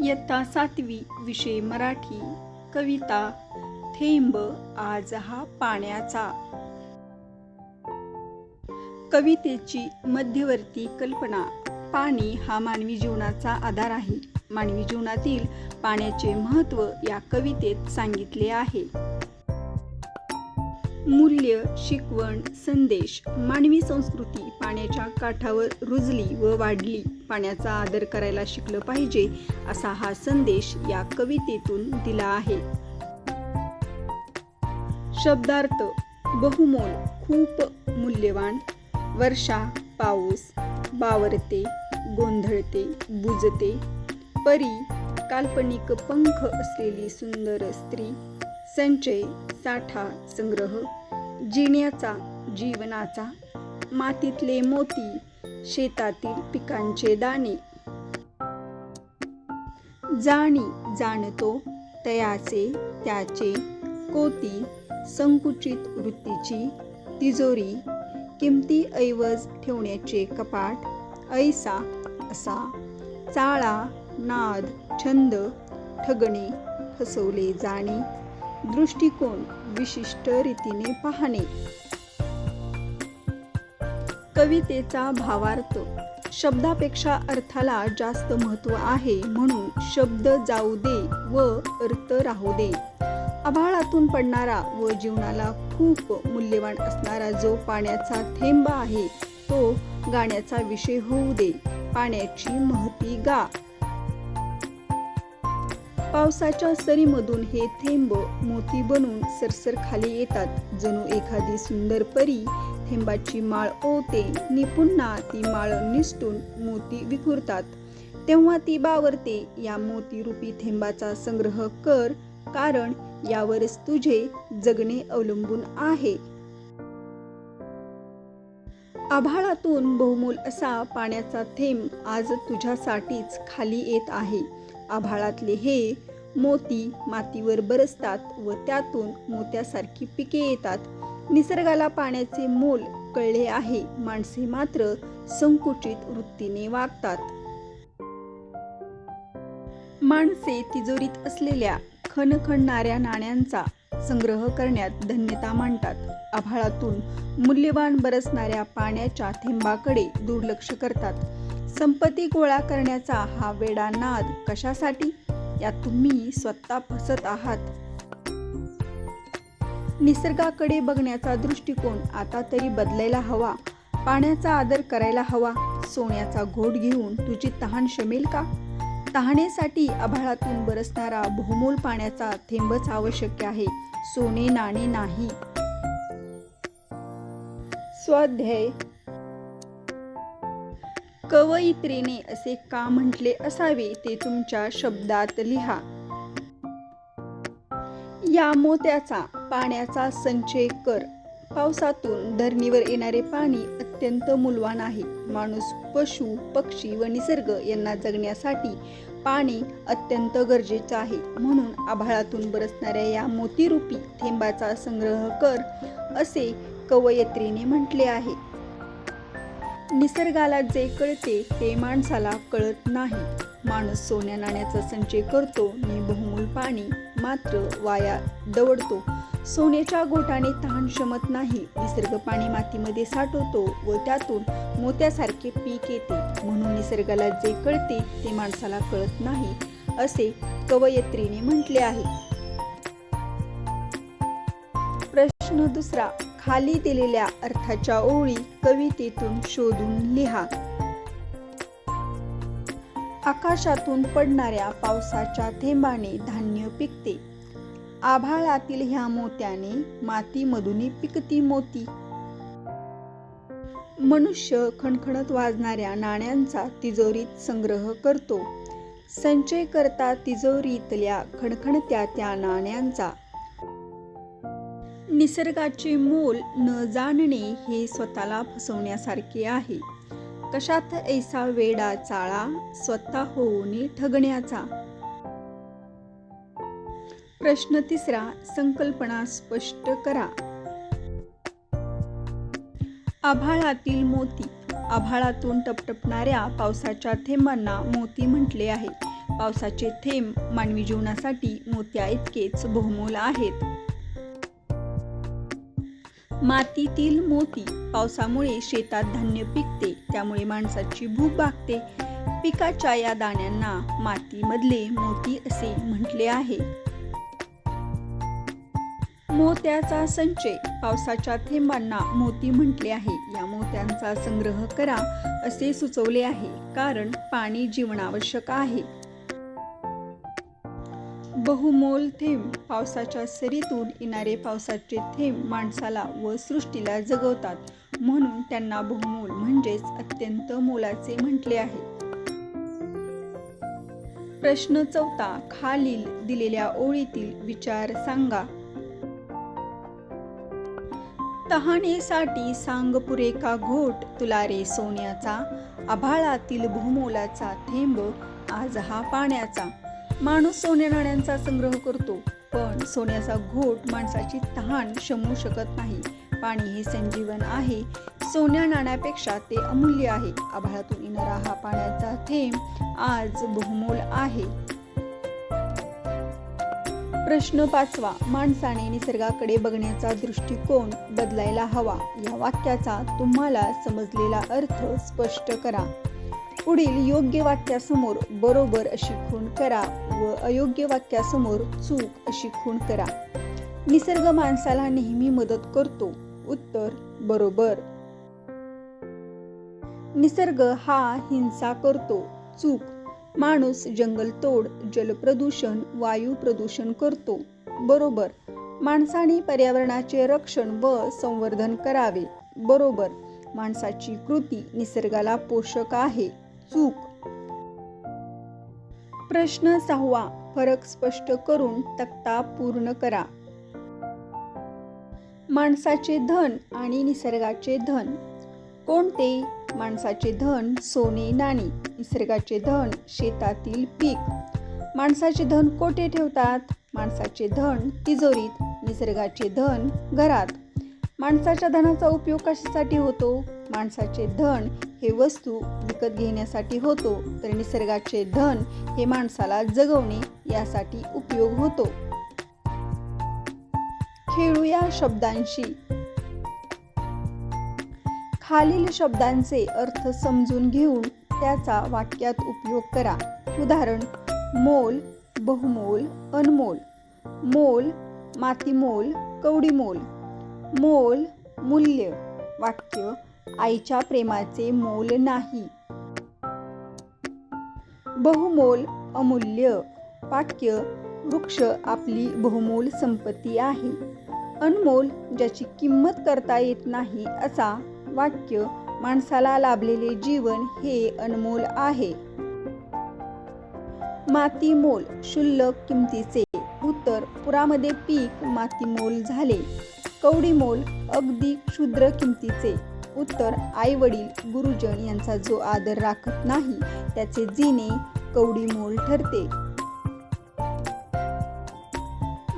इयत्ता 7वी विषय मराठी. कविता थेंब आज हा पाण्याचा. कवितेची मध्यवर्ती कल्पना. पाणी हा मानवी जीवनाचा आधार आहे. मानवी जीवनातील पाण्याचे महत्त्व या कवितेत सांगितले आहे. मूल्य, शिकवण, संदेश. मानवी संस्कृती पाण्याच्या काठावर रुजली व वाढली. पाण्याचा आदर करायला शिकलं पाहिजे असा हा संदेश या कवितेतून दिला आहे. शब्दार्थ. बहुमोल, खूप मूल्यवान. वर्षा, पाऊस. बावरते, गोंधळते, बुजते. परी, काल्पनिक पंख असलेली सुंदर स्त्री. संचय, साठा, संग्रह. जिण्याचा, जीवनाचा. मातीतले मोती, शेतातील पिकांचे दाणे. जाणी, जाणतो, तयाचे, त्याचे. कोती, संकुचित वृत्तीची. तिजोरी, किमती ऐवज ठेवण्याचे कपाट. ऐसा, असा. चाळा, नाद, छंद. ठगणे, फसवले जाणे. दृष्टिकोन, विशिष्ट रीतीने पाहणे. कवितेचा भावार्थ. शब्दापेक्षा अर्थाला जास्त महत्त्व आहे, म्हणून शब्द जाऊ दे व अर्थ राहू दे. आभाळातून पडणारा व जीवनाला खूप मूल्यवान असणारा जो पाण्याचा थेंब आहे, तो गाण्याचा विषय होऊ दे. पाण्याची महती गा. पावसाच्या सरीमधून हे थेंब मोती बनून सरसर खाली येतात. जणू एखादी सुंदर परी थेंबाची माळ ओवते नि पुन्हा ती माळ निसटून मोती विखुरतात. तेव्हा ती बावरते. या मोतीरूपी थेंबाचा संग्रह कर, कारण यावरच तुझे जगणे अवलंबून आहे. आभाळातून बहुमोल असा पाण्याचा थेंब आज तुझ्यासाठीच खाली येत आहे. आभाळातले हे मोती मातीवर बरसतात व त्यातून मोत्यासारखी पिके येतात. निसर्गाला पाण्याचे मोल कळले आहे. माणसे मात्र संकुचित वृत्तीने वागतात. माणसे तिजोरीत असलेल्या खणखणणाऱ्या नाण्यांचा संग्रह करण्यात धन्यता मानतात. आभाळातून मूल्यवान बरसणाऱ्या पाण्याच्या थेंबाकडे दुर्लक्ष करतात. संपत्ती गोळा करण्याचा हा वेडा नाद कशासाठी? यात तुम्ही स्वतः फसत आहात. निसर्गाकडे बघण्याचा दृष्टिकोन आता तरी बदलायला हवा. पाण्याचा आदर करायला हवा. सोन्याचा घोट घेऊन तुझी तहान शमेल का? तहानेसाठी आभाळातून बरसणारा बहुमोल पाण्याचा थेंबच आवश्यक आहे, सोने नाणे नाही. स्वाध्याय. कवयित्रीने असे का म्हटले असावे ते तुमच्या शब्दात लिहा. या मोत्याचा पाण्याचा संचय कर. पावसातून धरणीवर येणारे पाणी अत्यंत मूल्यवान आहे. माणूस, पशु, पक्षी व निसर्ग यांना जगण्यासाठी पाणी अत्यंत गरजेचे आहे. म्हणून आभाळातून बरसणाऱ्या या मोतीरूपी थेंबाचा संग्रह कर, असे कवयित्रीने म्हटले आहे. निसर्गाला जे कळते ते माणसाला कळत नाही. माणूस सोन्या नाण्याचा संचय करतो आणि बहुमोल पाणी मात्र वाया दवडतो. सोन्याच्या घोटाने तहान शमत नाही. निसर्ग पाणी मातीमध्ये साठवतो व त्यातून मोत्यासारखे पीक येते. म्हणून निसर्गाला जे कळते ते माणसाला कळत नाही, असे कवयित्रीने म्हटले आहे. प्रश्न दुसरा. खाली दिलेल्या अर्थाच्या ओळी कवितेतून शोधून लिहा. आकाशातून पडणाऱ्या पावसाच्या थेंबाने धान्य पिकते. आभाळातील ह्या मोत्याने मातीमधून पिकती मोती. मनुष्य खणखणत वाजणाऱ्या नाण्यांचा तिजोरीत संग्रह करतो. संचय करता तिजोरीतल्या खणखणत्या त्या नाण्यांचा. निसर्गाचे मोल न जाणणे हे स्वतःला फसवण्यासारखे आहे. कशात ऐसा वेडा चाळा, स्वतः होऊन ठगण्याचा. प्रश्न तिसरा. संकल्पना स्पष्ट करा. आभाळातील मोती. आभाळातून टपटपणाऱ्या पावसाच्या थेंबांना मोती म्हटले आहे. पावसाचे थेंब मानवी जीवनासाठी मोत्या इतकेच बहुमोल आहेत. मातीतील मोती. पावसामुळे शेतात धान्य पिकते, त्यामुळे माणसाची भूक भागते. पिकाच्या या दाण्यांना मातीमधले मोती असे म्हटले आहे. मोत्याचा संचय. पावसाच्या थेंबांना मोती म्हटले आहे. या मोत्यांचा संग्रह करा असे सुचवले आहे, कारण पाणी जीवनावश्यक आहे. बहुमोल थेंब. पावसाच्या सरीतून येणारे पावसाचे थेंब माणसाला व सृष्टीला जगवतात, म्हणून त्यांना बहुमोल म्हणजेच अत्यंत मोलाचे म्हटले आहे. प्रश्न 4. खालील दिलेल्या ओळीतील विचार सांगा. तहानेसाठी सांग पुरे का घोट, तुला रे सोन्याचा, आभाळातील बहुमोलाचा थेंब आज हा पाण्याचा. माणूस सोन्या नाण्यांचा संग्रह करतो, पण सोन्याचा घोट माणसाची तहान शमवू शकत नाही. पाणी हे संजीवन आहे. सोन्या नाण्यापेक्षा ते अमूल्य आहे. आभाळातून येणारा हा पाण्याचा थेंब आज बहुमोल आहे. प्रश्न 5. माणसाने निसर्गाकडे बघण्याचा दृष्टिकोन बदलायला हवा. या वाक्याचा तुम्हाला समजलेला अर्थ स्पष्ट करा. पुढील योग्य वाक्यासमोर बरोबर अशी खूण करा व अयोग्य वाक्यासमोर चूक अशी खूण करा. निसर्ग माणसाला नेहमी मदत करतो. उत्तर बरोबर. निसर्ग हा हिंसा करतो. चूक. माणूस जंगलतोड, जलप्रदूषण, वायू प्रदूषण करतो. बरोबर. माणसाने पर्यावरणाचे रक्षण व संवर्धन करावे. बरोबर. माणसाची कृती निसर्गाला पोषक आहे. चूक. प्रश्न 6. फरक स्पष्ट करून तक्ता पूर्ण करा. माणसाचे धन आणि निसर्गाचे धन. कोणते? माणसाचे धन सोने नाणी, निसर्गाचे धन शेतातील पीक. माणसाचे धन कोठे ठेवतात? माणसाचे धन तिजोरीत, निसर्गाचे धन घरात. माणसाच्या धनाचा उपयोग कशासाठी होतो? माणसाचे धन हे वस्तू विकत घेण्यासाठी होतो, तर निसर्गाचे धन हे माणसाला जगवणे यासाठी उपयोग होतो. खेळूया शब्दांशी. खालील शब्दांचे अर्थ समजून घेऊन त्याचा वाक्यात उपयोग करा. उदाहरण: मोल, बहुमोल, अनमोल. मोल, मातीमोल, कवडीमोल. मोल, मूल्य. वाक्य: आईच्या प्रेमाचे मोल नाही. बहुमोल, अमूल्य. वाक्य: वृक्ष आपली बहुमोल संपत्ती आहे. अनमोल, ज्याची किंमत करता येत नाही. असा वाक्य: माणसाला लाभलेले जीवन हे अनमोल आहे. मातीमोल, क्षुल्लक किमतीचे. उत्तर: पुरामध्ये पीक मातीमोल झाले. कवडीमोल, अगदी क्षुद्र किमतीचे. उत्तर: आई वडील, गुरुजन यांचा जो आदर राखत नाही त्याचे जिणे कवडीमोल ठरते.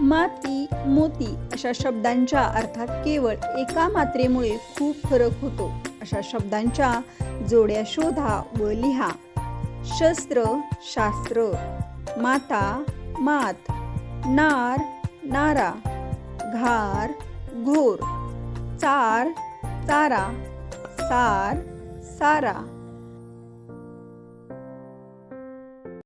माती, मोती अशा शब्दांच्या अर्थात केवळ एका मात्रेमुळे खूप फरक होतो. अशा शब्दांच्या जोड्या शोधा व लिहा. शस्त्र, शास्त्र. माता, मात. नार, नारा. घार, घोर. चार, चारा. सार, सारा.